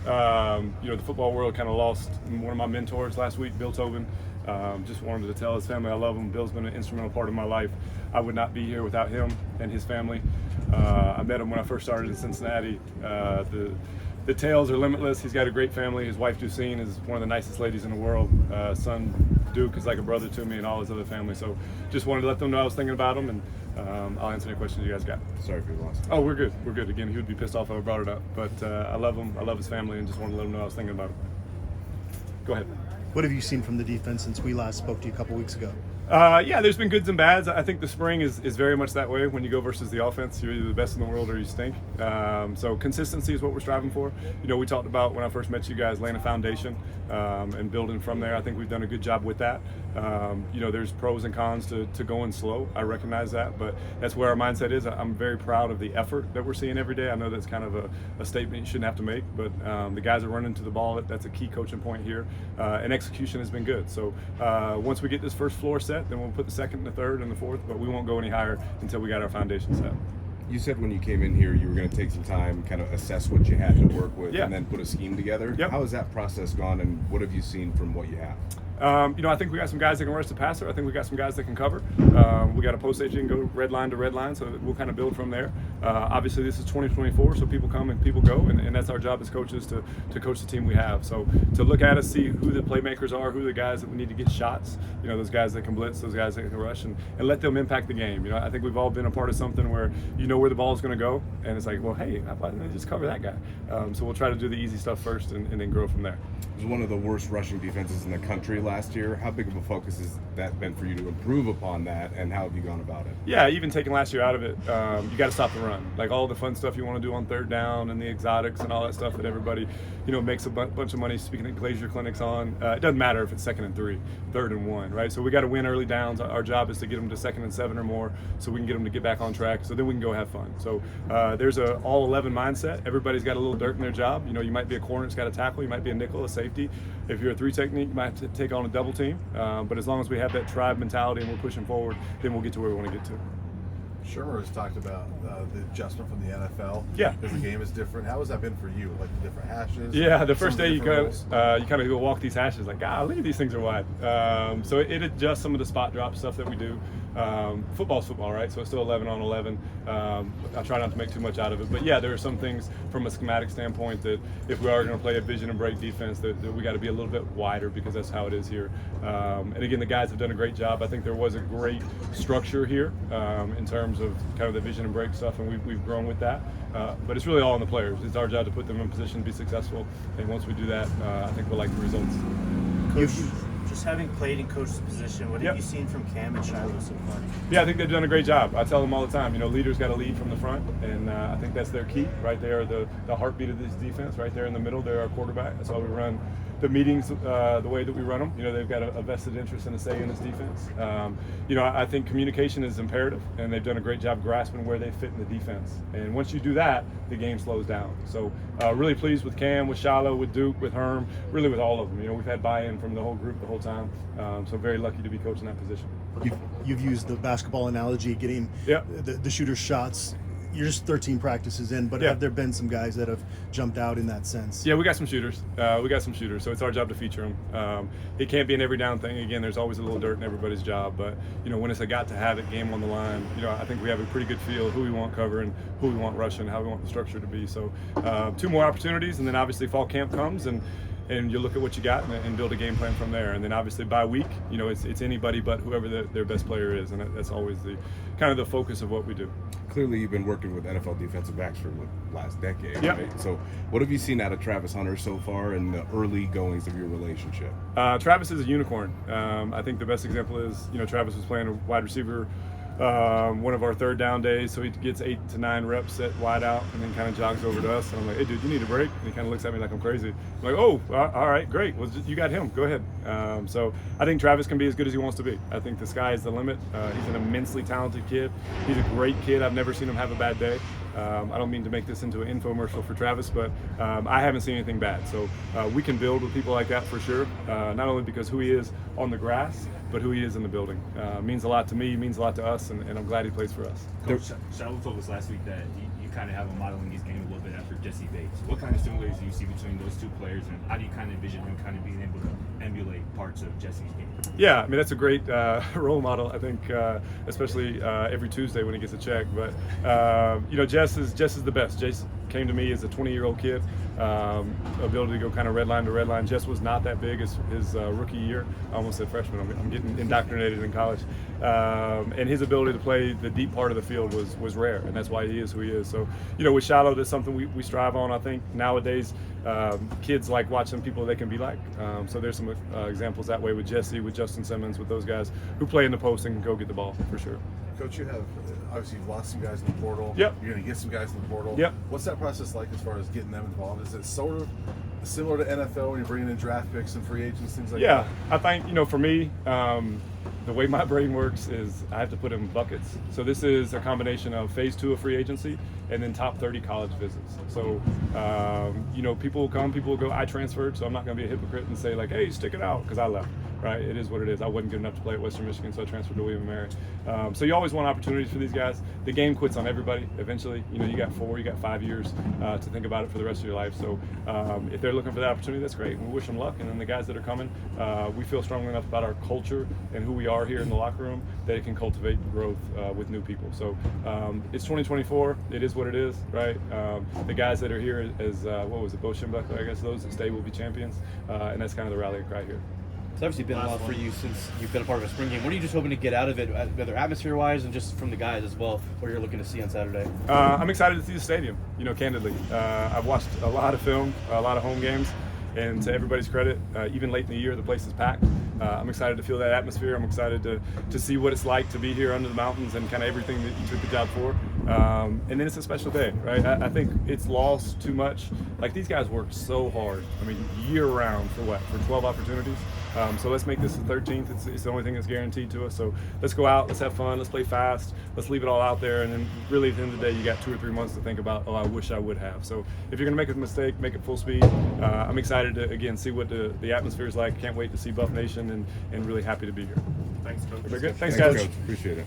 The football world kind of lost one of my mentors last week, Bill Tobin. Just wanted to tell his family I love him. Bill's been an instrumental part of my life. I would not be here without him and his family. I met him when I first started in Cincinnati. The tales are limitless. He's got a great family. His wife, Ducine, is one of the nicest ladies in the world. Son, Duke, is like a brother to me, and all his other family. So just wanted to let them know I was thinking about him, and I'll answer any questions you guys got. Sorry for your loss. Oh, we're good. We're good. Again, he would be pissed off if I brought it up. But I love him. I love his family, and just wanted to let him know I was thinking about him. Go ahead. What have you seen from the defense since we last spoke to you a couple weeks ago? Yeah, there's been goods and bads. I think the spring is very much that way. When you go versus the offense, you're either the best in the world or you stink. So consistency is what we're striving for. We talked about when I first met you guys, laying a foundation and building from there. I think we've done a good job with that. There's pros and cons to going slow. I recognize that, but that's where our mindset is. I'm very proud of the effort that we're seeing every day. I know that's kind of a statement you shouldn't have to make, but the guys are running to the ball. That's a key coaching point here, and execution has been good. So once we get this first floor set, then we'll put the second, the third, and the fourth, but we won't go any higher until we got our foundation set. You said when you came in here, you were going to take some time, kind of assess what you had to work with, Yeah. and then put a scheme together. Yep. How has that process gone, and what have you seen from what you have? I think we got some guys that can rush the passer. I think we got some guys that can cover. We got a post agent and go red line to red line, so we'll kind of build from there. Obviously, this is 2024, so people come and people go, and that's our job as coaches to coach the team we have. So to look at us, see who the playmakers are, who are the guys that we need to get shots, those guys that can blitz, those guys that can rush, and let them impact the game. I think we've all been a part of something where where the ball is going to go, and it's like, well, hey, why didn't I just cover that guy? So we'll try to do the easy stuff first and then grow from there. It was one of the worst rushing defenses in the country last year. How big of a focus has that been for you to improve upon that, and how have you gone about it? Yeah, even taking last year out of it, you got to stop the run. Like all the fun stuff you want to do on third down and the exotics and all that stuff that everybody, makes a bunch of money speaking at Glacier clinics on. It doesn't matter if it's 2nd and 3, 3rd and 1, right? So we got to win early downs. Our job is to get them to 2nd and 7 or more, so we can get them to get back on track. So then we can go have fun. So there's a all 11 mindset. Everybody's got a little dirt in their job. You might be a corner that's got a tackle. You might be a nickel, a safety. If you're a 3 technique, you might have to take on a double team. But as long as we have that tribe mentality and we're pushing forward, then we'll get to where we want to get to. Shermer has talked about the adjustment from the NFL. Yeah. Because the game is different. How has that been for you? Like the different hashes? Yeah, the first day you kind different of go walk these hashes like, golly, these things are wide. So it adjusts some of the spot drop stuff that we do. Football's football, right? So it's still 11 on 11. I try not to make too much out of it. But yeah, there are some things from a schematic standpoint that if we are going to play a vision and break defense that we got to be a little bit wider because that's how it is here. And again, the guys have done a great job. I think there was a great structure here in terms of kind of the vision and break stuff, and we've grown with that. But it's really all on the players. It's our job to put them in position to be successful. And once we do that, I think we'll like the results. Coach, just having played and coached the position, what have you seen from Cam and Shiloh so far? Yeah, I think they've done a great job. I tell them all the time, leaders got to lead from the front, and I think that's their key. Right there, the heartbeat of this defense. Right there in the middle, they're our quarterback. That's why we run the meetings the way that we run them. They've got a vested interest and a say in this defense. I think communication is imperative, and they've done a great job grasping where they fit in the defense. And once you do that, the game slows down. So really pleased with Cam, with Shiloh, with Duke, with Herm, really with all of them. We've had buy-in from the whole group the whole time. So very lucky to be coaching that position. You've used the basketball analogy, getting the shooter's shots. You're just 13 practices in, but have there been some guys that have jumped out in that sense? Yeah, we got some shooters. So it's our job to feature them. It can't be an every down thing. Again, there's always a little dirt in everybody's job, but when it's a got to have it game on the line, I think we have a pretty good feel of who we want covering, who we want rushing, how we want the structure to be. So 2 more opportunities, and then obviously fall camp comes, and you look at what you got and build a game plan from there. And then obviously by week, it's anybody but whoever their best player is, and that's always the kind of the focus of what we do. Clearly, you've been working with NFL defensive backs for the last decade, Yep. right? So what have you seen out of Travis Hunter so far in the early goings of your relationship? Travis is a unicorn. I think the best example is, Travis was playing a wide receiver one of our third down days, so he gets 8 to 9 reps at wide out and then kind of jogs over to us, and I'm like, hey dude, you need a break? And he kind of looks at me like I'm crazy. I'm like, oh, all right, great, well you got him, go ahead. So I think Travis can be as good as he wants to be. I think the sky is the limit. He's an immensely talented kid. He's a great kid. I've never seen him have a bad day. I don't mean to make this into an infomercial for Travis, but I haven't seen anything bad. So we can build with people like that for sure, not only because who he is on the grass, but who he is in the building. Means a lot to me, means a lot to us, and I'm glad he plays for us. Coach, Shiloh told us last week that you kind of have him modeling his game a little bit after Jesse Bates. What kind of similarities do you see between those two players, and how do you kind of envision him kind of being able to emulate parts of Jesse's game? Yeah, I mean that's a great role model. I think, especially every Tuesday when he gets a check. But Jess is the best. Jess came to me as a 20-year-old kid, ability to go kind of red line to red line. Jess was not that big his rookie year. I almost said freshman. I'm getting indoctrinated in college, and his ability to play the deep part of the field was rare, and that's why he is who he is. So with Shiloh, that's something we strive on. I think nowadays kids like watching people they can be like. So there's some examples that way with Jesse, with Justin Simmons, with those guys who play in the post and can go get the ball for sure. Coach, you have obviously you've lost some guys in the portal. Yep. You're going to get some guys in the portal. Yep. What's that process like as far as getting them involved? Is it sort of similar to NFL when you're bringing in draft picks and free agents, things like that? Yeah, I think for me, the way my brain works is I have to put in buckets. So this is a combination of phase 2 of free agency and then top 30 college visits. So people will come, people will go. I transferred, so I'm not going to be a hypocrite and say like, hey, stick it out, because I left. Right, it is what it is. I wasn't good enough to play at Western Michigan, so I transferred to William & Mary. So you always want opportunities for these guys. The game quits on everybody eventually. You got 5 years to think about it for the rest of your life. So if they're looking for that opportunity, that's great. We wish them luck. And then the guys that are coming, we feel strongly enough about our culture and who we are here in the locker room that it can cultivate growth with new people. So it's 2024. It is what it is, right? The guys that are here as Bo Schembechler, I guess those that stay will be champions, and that's kind of the rallying cry here. It's obviously been a while for you since you've been a part of a spring game. What are you just hoping to get out of it, whether atmosphere-wise and just from the guys as well, what you're looking to see on Saturday? I'm excited to see the stadium, candidly. I've watched a lot of film, a lot of home games, and to everybody's credit, even late in the year, the place is packed. I'm excited to feel that atmosphere. I'm excited to see what it's like to be here under the mountains and kind of everything that you took the job for. And then it's a special day, right? I think it's lost too much. Like, these guys worked so hard. I mean, year-round for 12 opportunities. So let's make this the 13th. It's the only thing that's guaranteed to us. So let's go out, let's have fun, let's play fast, let's leave it all out there. And then really at the end of the day, you got 2 or 3 months to think about, I wish I would have. So if you're going to make a mistake, make it full speed. I'm excited to, again, see what the atmosphere is like. Can't wait to see Buff Nation and really happy to be here. Thanks, Coach. Very good. Thanks, Thanks, guys. Coach. Appreciate it.